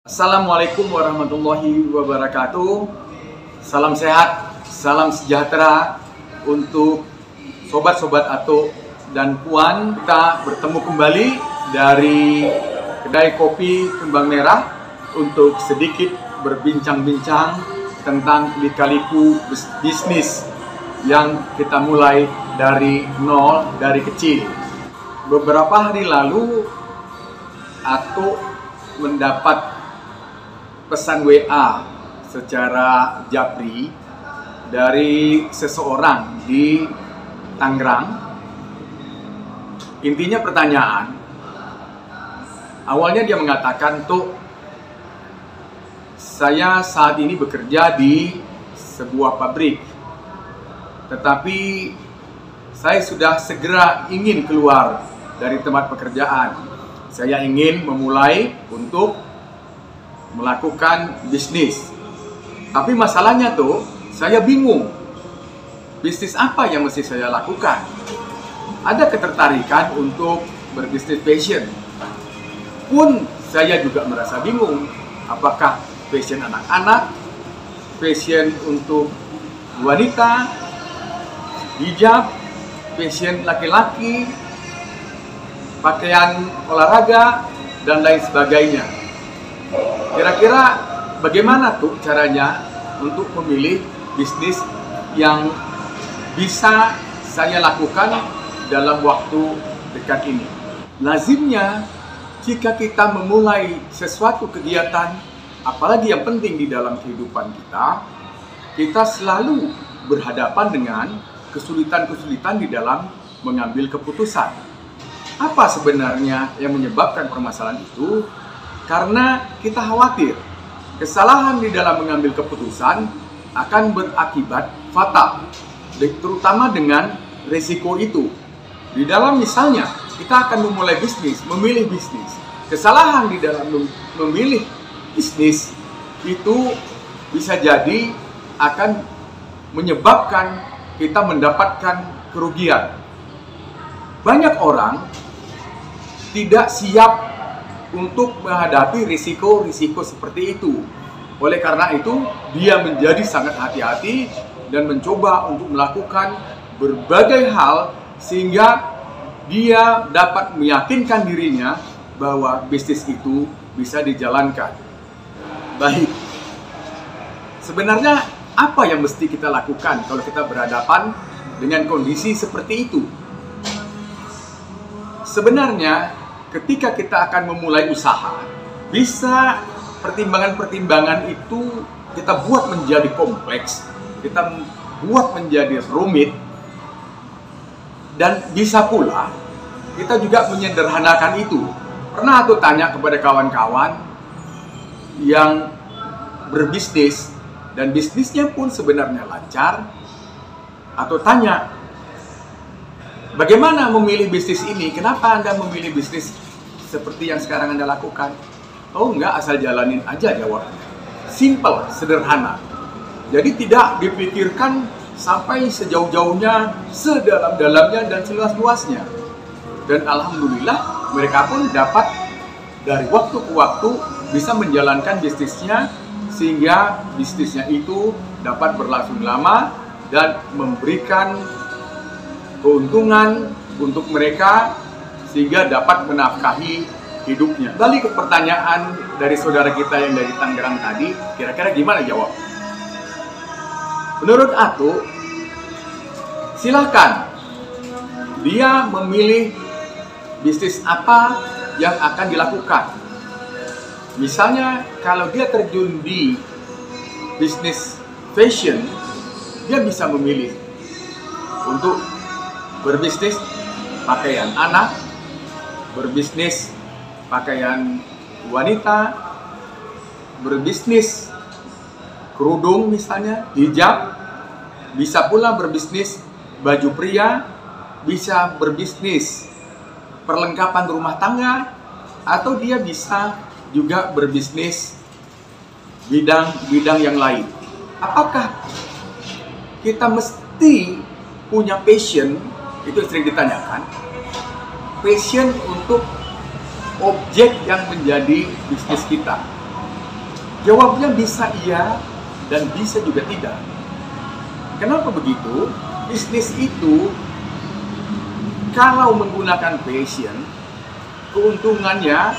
Assalamualaikum warahmatullahi wabarakatuh. Salam sehat, salam sejahtera untuk sobat-sobat Ato dan Puan. Kita bertemu kembali dari kedai kopi Kembang Merah untuk sedikit berbincang-bincang tentang lika-liku bisnis yang kita mulai dari nol, dari kecil. Beberapa hari lalu Ato mendapat pesan WA secara japri dari seseorang di Tangerang. Intinya pertanyaan, awalnya dia mengatakan, "Tuh, saya saat ini bekerja di sebuah pabrik, tetapi saya sudah segera ingin keluar dari tempat pekerjaan. Saya ingin memulai untuk melakukan bisnis. Tapi masalahnya tuh, saya bingung. Bisnis apa yang mesti saya lakukan? Ada ketertarikan untuk berbisnis fashion. Pun saya juga merasa bingung. Apakah fashion anak-anak, fashion untuk wanita, hijab, fashion laki-laki, pakaian olahraga, dan lain sebagainya. Kira-kira bagaimana tuh caranya untuk memilih bisnis yang bisa saya lakukan dalam waktu dekat ini? Lazimnya, jika kita memulai sesuatu kegiatan, apalagi yang penting di dalam kehidupan kita selalu berhadapan dengan kesulitan-kesulitan di dalam mengambil keputusan. Apa sebenarnya yang menyebabkan permasalahan itu? Karena kita khawatir kesalahan di dalam mengambil keputusan akan berakibat fatal, terutama dengan risiko itu. Di dalam misalnya, kita akan memulai bisnis, memilih bisnis. Kesalahan di dalam memilih bisnis itu bisa jadi akan menyebabkan kita mendapatkan kerugian. Banyak orang tidak siap untuk menghadapi risiko-risiko seperti itu. Oleh karena itu, dia menjadi sangat hati-hati dan mencoba untuk melakukan berbagai hal sehingga dia dapat meyakinkan dirinya bahwa bisnis itu bisa dijalankan. Baik, sebenarnya apa yang mesti kita lakukan kalau kita berhadapan dengan kondisi seperti itu? Sebenarnya, ketika kita akan memulai usaha, bisa pertimbangan-pertimbangan itu kita buat menjadi kompleks, kita buat menjadi rumit, dan bisa pula kita juga menyederhanakan itu. Pernah aku tanya kepada kawan-kawan yang berbisnis dan bisnisnya pun sebenarnya lancar, atau tanya, bagaimana memilih bisnis ini? Kenapa Anda memilih bisnis seperti yang sekarang Anda lakukan? Oh enggak, asal jalanin aja jawabnya. Simple, sederhana. Jadi tidak dipikirkan sampai sejauh-jauhnya, sedalam-dalamnya, dan seluas-luasnya. Dan alhamdulillah mereka pun dapat dari waktu ke waktu bisa menjalankan bisnisnya, sehingga bisnisnya itu dapat berlangsung lama dan memberikan keuntungan untuk mereka sehingga dapat menafkahi hidupnya. Balik ke pertanyaan dari saudara kita yang dari Tangerang tadi, kira-kira gimana jawab? Menurut Ato, silahkan dia memilih bisnis apa yang akan dilakukan. Misalnya kalau dia terjun di bisnis fashion, dia bisa memilih untuk berbisnis pakaian anak, berbisnis pakaian wanita, berbisnis kerudung misalnya, hijab, bisa pula berbisnis baju pria, bisa berbisnis perlengkapan rumah tangga, atau dia bisa juga berbisnis bidang-bidang yang lain. Apakah kita mesti punya passion? Itu sering ditanyakan. Passion untuk objek yang menjadi bisnis kita. Jawabnya bisa iya dan bisa juga tidak. Kenapa begitu? Bisnis itu kalau menggunakan passion, keuntungannya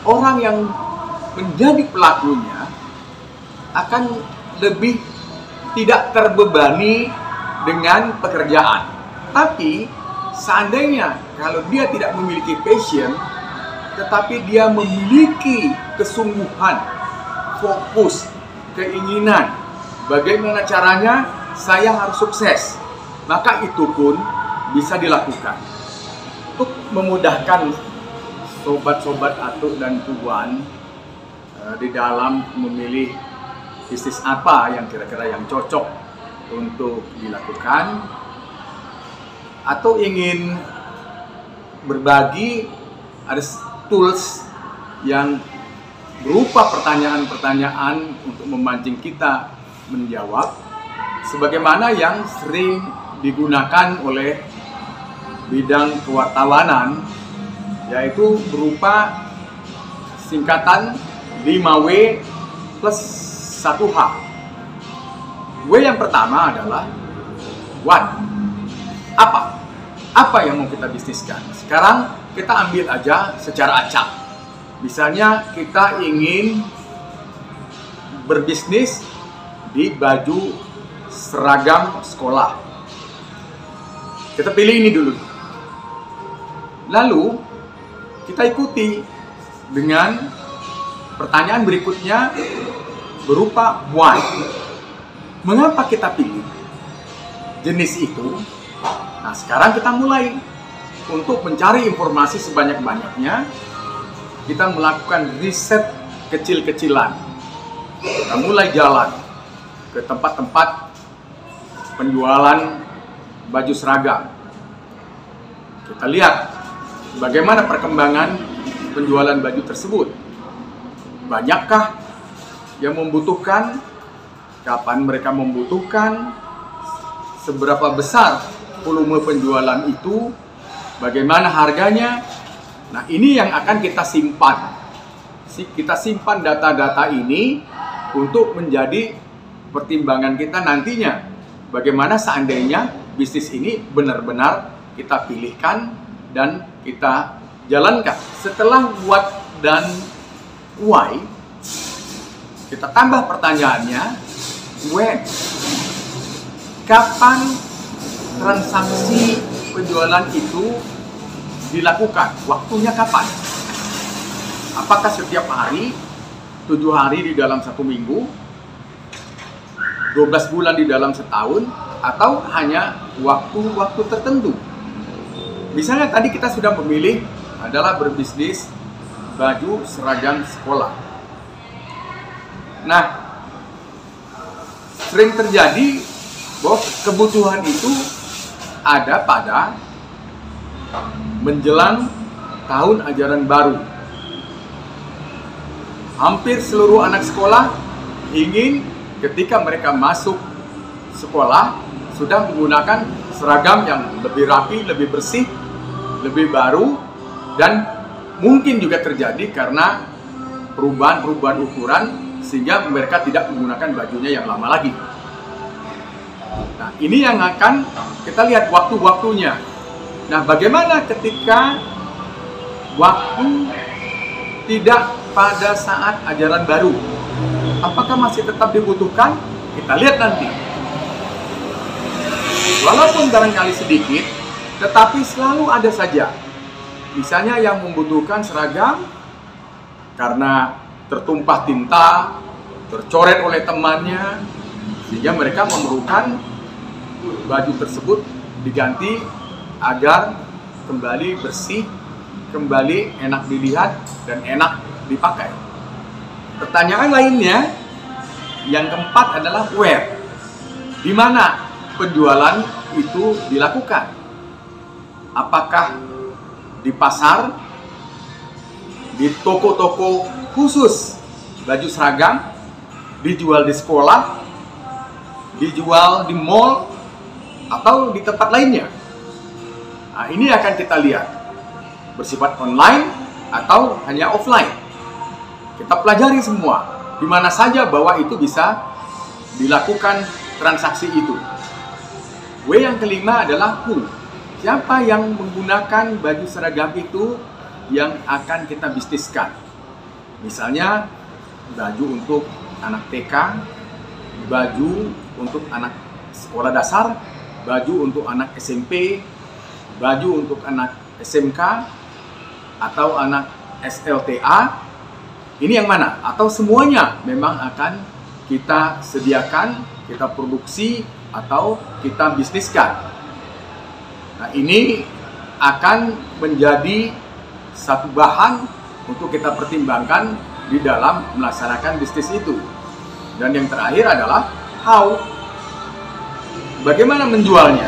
orang yang menjadi pelakunya akan lebih tidak terbebani dengan pekerjaan. Tapi seandainya kalau dia tidak memiliki passion, tetapi dia memiliki kesungguhan, fokus, keinginan, bagaimana caranya saya harus sukses, maka itu pun bisa dilakukan. Untuk memudahkan sobat-sobat Atuk dan Tuan di dalam memilih bisnis apa yang kira-kira yang cocok untuk dilakukan, atau ingin berbagi, ada tools yang berupa pertanyaan-pertanyaan untuk memancing kita menjawab, sebagaimana yang sering digunakan oleh bidang kewartawanan, yaitu berupa singkatan 5W plus 1H. W yang pertama adalah what? Apa yang mau kita bisniskan? Sekarang kita ambil aja secara acak. Misalnya kita ingin berbisnis di baju seragam sekolah. Kita pilih ini dulu. Lalu kita ikuti dengan pertanyaan berikutnya berupa why. Mengapa kita pilih jenis itu? Nah, sekarang kita mulai untuk mencari informasi sebanyak-banyaknya. Kita melakukan riset kecil-kecilan. Kita mulai jalan ke tempat-tempat penjualan baju seragam. Kita lihat bagaimana perkembangan penjualan baju tersebut. Banyakkah yang membutuhkan? Kapan mereka membutuhkan? Seberapa besar volume penjualan itu? Bagaimana harganya? Nah, ini yang akan kita simpan. Kita simpan data-data ini untuk menjadi pertimbangan kita nantinya. Bagaimana seandainya bisnis ini benar-benar kita pilihkan dan kita jalankan. Setelah what dan why, kita tambah pertanyaannya when. Kapan transaksi penjualan itu dilakukan? Waktunya kapan? Apakah setiap hari, 7 hari di dalam 1 minggu, 12 bulan di dalam setahun, atau hanya waktu-waktu tertentu? Misalnya tadi kita sudah memilih adalah berbisnis baju seragam sekolah. Nah, sering terjadi bahwa kebutuhan itu ada pada menjelang tahun ajaran baru. Hampir seluruh anak sekolah ingin ketika mereka masuk sekolah sudah menggunakan seragam yang lebih rapi, lebih bersih, lebih baru, dan mungkin juga terjadi karena perubahan-perubahan ukuran sehingga mereka tidak menggunakan bajunya yang lama lagi. Nah, ini yang akan kita lihat waktu-waktunya. Nah, bagaimana ketika waktu tidak pada saat ajaran baru? Apakah masih tetap dibutuhkan? Kita lihat nanti. Walaupun barangkali sedikit, tetapi selalu ada saja. Misalnya yang membutuhkan seragam karena tertumpah tinta, tercoret oleh temannya, sehingga mereka memerlukan baju tersebut diganti agar kembali bersih, kembali enak dilihat, dan enak dipakai. Pertanyaan lainnya, yang keempat adalah where. Di mana penjualan itu dilakukan? Apakah di pasar, di toko-toko khusus baju seragam, dijual di sekolah, dijual di mall, atau di tempat lainnya? Nah, ini akan kita lihat bersifat online atau hanya offline. Kita pelajari semua, di mana saja bahwa itu bisa dilakukan transaksi itu. W yang kelima adalah who. Siapa yang menggunakan baju seragam itu yang akan kita bisniskan? Misalnya baju untuk anak TK, baju untuk anak sekolah dasar, baju untuk anak SMP, baju untuk anak SMK, atau anak SLTA. Ini yang mana? Atau semuanya memang akan kita sediakan, kita produksi, atau kita bisniskan. Nah, ini akan menjadi satu bahan untuk kita pertimbangkan di dalam melaksanakan bisnis itu. Dan yang terakhir adalah how. Bagaimana menjualnya?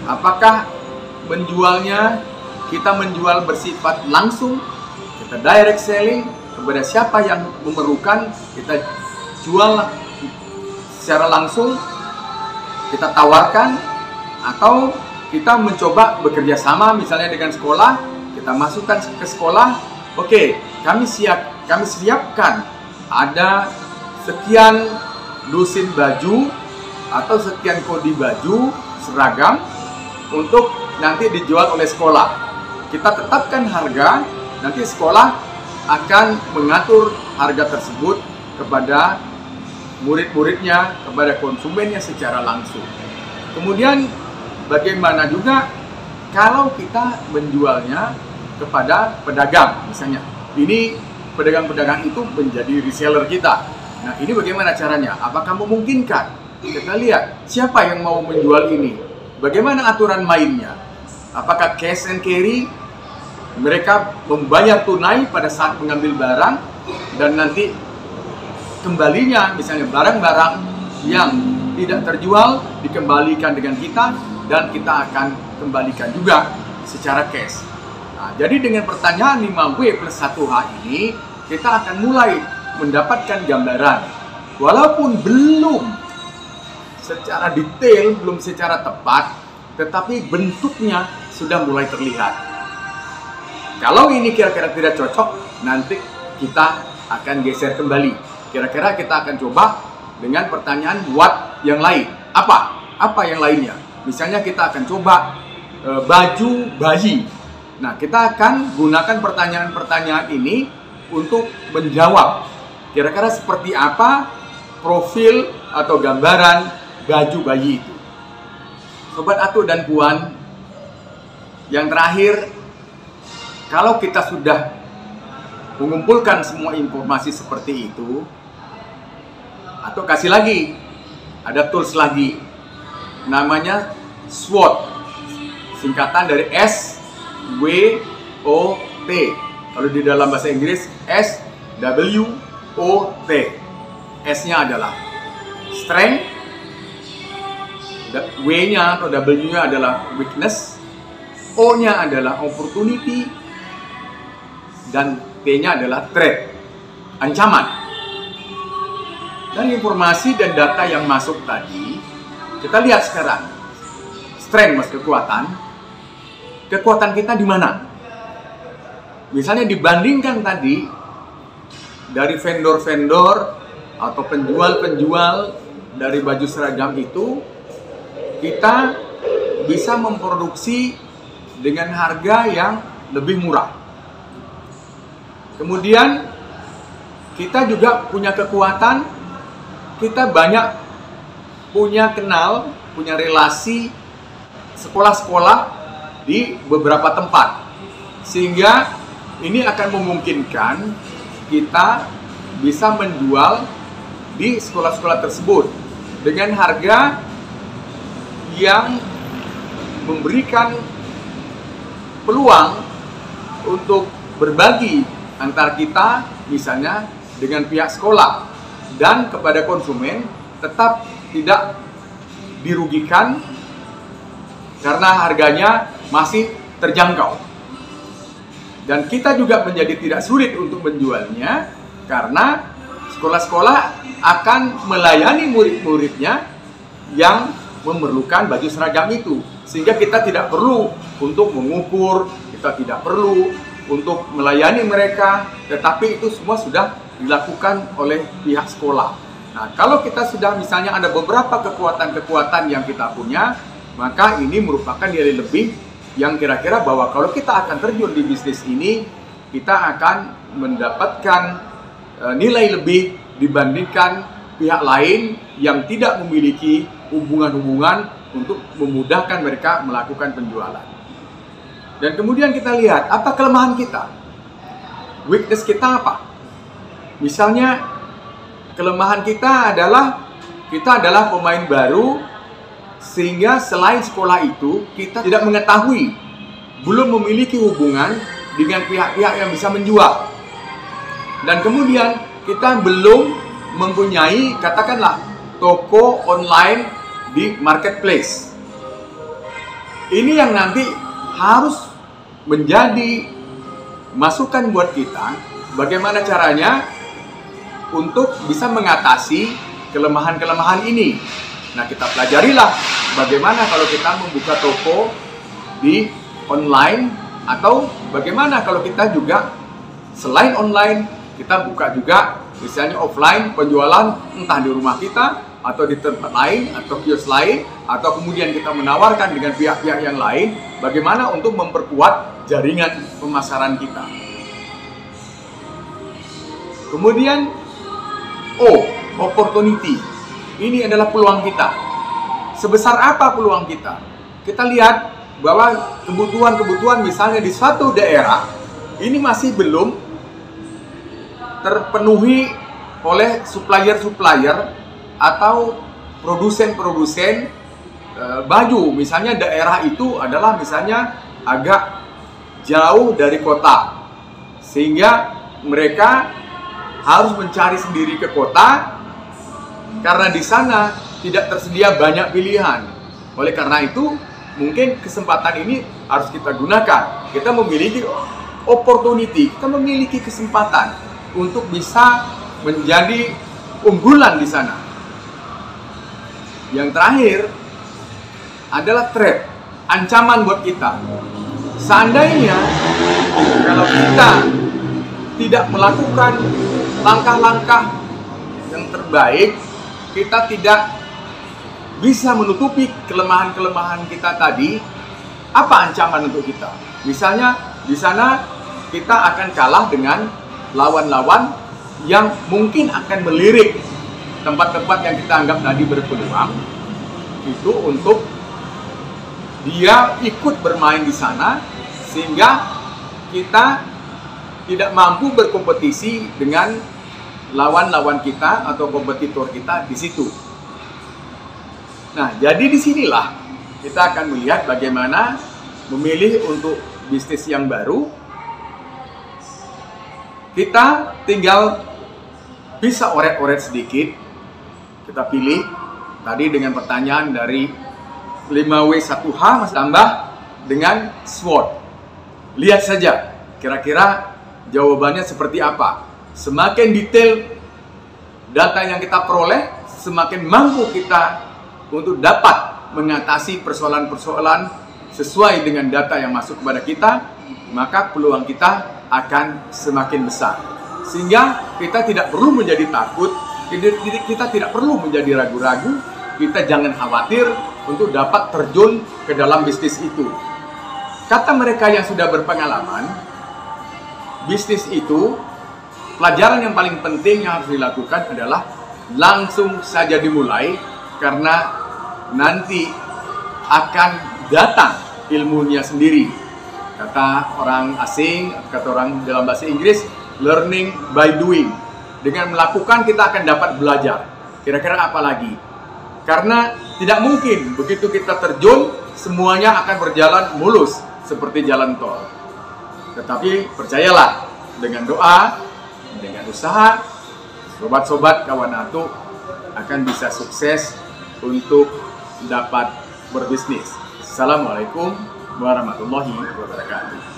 Apakah menjualnya kita menjual bersifat langsung, kita direct selling kepada siapa yang memerlukan, kita jual secara langsung, kita tawarkan, atau kita mencoba bekerja sama misalnya dengan sekolah, kita masukkan ke sekolah, oke, kami siapkan ada sekian lusin baju atau sekian kodi baju seragam untuk nanti dijual oleh sekolah. Kita tetapkan harga, nanti sekolah akan mengatur harga tersebut kepada murid-muridnya, kepada konsumennya secara langsung. Kemudian bagaimana juga kalau kita menjualnya kepada pedagang misalnya. Ini pedagang-pedagang itu menjadi reseller kita. Nah, ini bagaimana caranya? Apakah memungkinkan? Kita lihat siapa yang mau menjual ini. Bagaimana aturan mainnya? Apakah cash and carry? Mereka membayar tunai pada saat mengambil barang dan nanti kembalinya, misalnya barang-barang yang tidak terjual dikembalikan dengan kita dan kita akan kembalikan juga secara cash. Nah, jadi dengan pertanyaan 5W plus 1H ini kita akan mulai mendapatkan gambaran. Walaupun belum secara detail, belum secara tepat, tetapi bentuknya sudah mulai terlihat. Kalau ini kira-kira tidak cocok, nanti kita akan geser kembali. Kira-kira kita akan coba dengan pertanyaan what yang lain. Apa yang lainnya? Misalnya kita akan coba baju bayi. Nah, kita akan gunakan pertanyaan-pertanyaan ini untuk menjawab kira-kira seperti apa profil atau gambaran baju bayi itu. Sobat Atu dan Puan, yang terakhir, kalau kita sudah mengumpulkan semua informasi seperti itu, atau kasih lagi, ada tools lagi, namanya SWOT, singkatan dari S, W, O, T. Kalau di dalam bahasa Inggris, S, W, O, T. S-nya adalah strength, W-nya atau W-nya adalah weakness, O-nya adalah opportunity, dan T-nya adalah threat, ancaman. Dan informasi dan data yang masuk tadi, kita lihat sekarang. Strength, mas, kekuatan. Kekuatan kita di mana? Misalnya dibandingkan tadi dari vendor-vendor atau penjual-penjual dari baju seragam itu, kita bisa memproduksi dengan harga yang lebih murah. Kemudian kita juga punya kekuatan, kita banyak punya relasi sekolah-sekolah di beberapa tempat, sehingga ini akan memungkinkan kita bisa menjual di sekolah-sekolah tersebut dengan harga yang memberikan peluang untuk berbagi antar kita, misalnya dengan pihak sekolah, dan kepada konsumen tetap tidak dirugikan karena harganya masih terjangkau. Dan kita juga menjadi tidak sulit untuk menjualnya karena sekolah-sekolah akan melayani murid-muridnya yang memerlukan baju seragam itu. Sehingga kita tidak perlu untuk mengukur, kita tidak perlu untuk melayani mereka, tetapi itu semua sudah dilakukan oleh pihak sekolah. Nah, kalau kita sudah misalnya ada beberapa kekuatan-kekuatan yang kita punya, maka ini merupakan nilai lebih yang kira-kira bahwa kalau kita akan terjun di bisnis ini, kita akan mendapatkan nilai lebih dibandingkan pihak lain yang tidak memiliki hubungan-hubungan untuk memudahkan mereka melakukan penjualan. Dan kemudian kita lihat, apa kelemahan kita? Weakness kita apa? Misalnya, kelemahan kita adalah pemain baru, sehingga selain sekolah itu, kita tidak mengetahui, belum memiliki hubungan dengan pihak-pihak yang bisa menjual. Dan kemudian, kita belum mempunyai, katakanlah, toko online di marketplace. Ini yang nanti harus menjadi masukan buat kita, bagaimana caranya untuk bisa mengatasi kelemahan-kelemahan ini. Nah, kita pelajarilah bagaimana kalau kita membuka toko di online, atau bagaimana kalau kita juga selain online, kita buka juga misalnya offline penjualan, entah di rumah kita atau di tempat lain atau kios lain, atau kemudian kita menawarkan dengan pihak-pihak yang lain bagaimana untuk memperkuat jaringan pemasaran kita. Kemudian opportunity. Ini adalah peluang kita. Sebesar apa peluang kita? Kita lihat bahwa kebutuhan-kebutuhan misalnya di suatu daerah ini masih belum terpenuhi oleh supplier-supplier atau produsen-produsen baju. Misalnya daerah itu adalah misalnya agak jauh dari kota, sehingga mereka harus mencari sendiri ke kota karena di sana tidak tersedia banyak pilihan. Oleh karena itu, mungkin kesempatan ini harus kita gunakan. Kita memiliki opportunity, kita memiliki kesempatan untuk bisa menjadi unggulan di sana. Yang terakhir adalah threat, ancaman buat kita. Seandainya kalau kita tidak melakukan langkah-langkah yang terbaik, kita tidak bisa menutupi kelemahan-kelemahan kita tadi, apa ancaman untuk kita? Misalnya di sana kita akan kalah dengan lawan-lawan yang mungkin akan melirik tempat-tempat yang kita anggap tadi berpeluang itu untuk dia ikut bermain di sana, sehingga kita tidak mampu berkompetisi dengan lawan-lawan kita atau kompetitor kita di situ. Nah, jadi disinilah kita akan melihat bagaimana memilih untuk bisnis yang baru. Kita tinggal bisa oret-oret sedikit. Kita pilih tadi dengan pertanyaan dari 5W1H masih tambah dengan SWOT. Lihat saja kira-kira jawabannya seperti apa. Semakin detail data yang kita peroleh, semakin mampu kita untuk dapat mengatasi persoalan-persoalan sesuai dengan data yang masuk kepada kita, maka peluang kita akan semakin besar. Sehingga kita tidak perlu menjadi takut, kita tidak perlu menjadi ragu-ragu, kita jangan khawatir untuk dapat terjun ke dalam bisnis itu. Kata mereka yang sudah berpengalaman, bisnis itu, pelajaran yang paling penting yang harus dilakukan adalah langsung saja dimulai, karena nanti akan datang ilmunya sendiri. Kata orang asing, kata orang dalam bahasa Inggris, learning by doing. Dengan melakukan kita akan dapat belajar. Kira-kira apa lagi? Karena tidak mungkin begitu kita terjun, semuanya akan berjalan mulus seperti jalan tol. Tetapi percayalah, dengan doa, dengan usaha, sobat-sobat kawan Atu akan bisa sukses untuk dapat berbisnis. Assalamualaikum warahmatullahi wabarakatuh.